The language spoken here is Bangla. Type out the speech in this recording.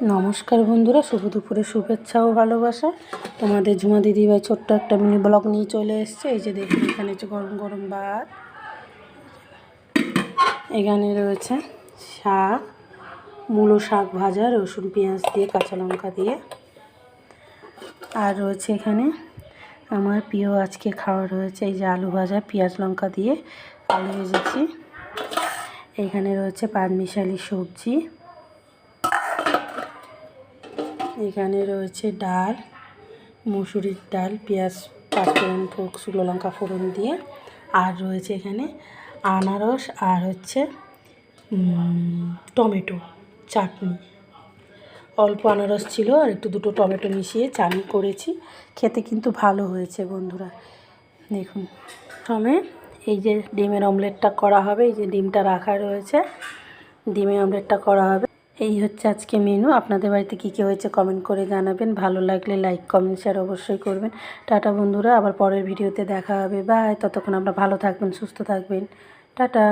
নমস্কার বন্ধুরা, শুভ দুপুরে শুভেচ্ছা ও ভালোবাসা। তোমাদের ঝুমা দিদিভাই ছোট্ট একটা মিনি ব্লগ নিয়ে চলে এসছে। এই যে দেখুন, এখানে হচ্ছে গরম গরম ভাত, এখানে রয়েছে শাক, মূলো শাক ভাজা রসুন পেঁয়াজ দিয়ে কাঁচা লঙ্কা দিয়ে, আর রয়েছে এখানে আমার প্রিয় আজকে খাওয়া রয়েছে এই যে আলু ভাজা পেঁয়াজ লঙ্কা দিয়ে আলু ভেজেছি। এখানে রয়েছে পাঁচমিশালি সবজি, এখানে রয়েছে ডাল, মুসুরির ডাল, পেঁয়াজ পাঁচফোড়ন শুকনো লঙ্কা ফোড়ন দিয়ে, আর রয়েছে এখানে আনারস আর হচ্ছে টমেটো চাটনি। অল্প আনারস ছিল আর একটু দুটো টমেটো মিশিয়ে চাটনি করেছি, খেতে কিন্তু ভালো হয়েছে বন্ধুরা। দেখুন, প্রথমে এই যে ডিমের অমলেটটা করা হবে, এই যে ডিমটা রাখা রয়েছে, ডিমের অমলেটটা করা হবে। এই হচ্ছে আজকে মেনু। আপনাদের বাড়িতে কী কী হয়েছে কমেন্ট করে জানাবেন। ভালো লাগলে লাইক কমেন্ট শেয়ার অবশ্যই করবেন। টাটা বন্ধুরা, আবার পরের ভিডিওতে দেখা হবে। বাই। ততক্ষণ আমরা ভালো থাকবেন, সুস্থ থাকবেন। টাটা।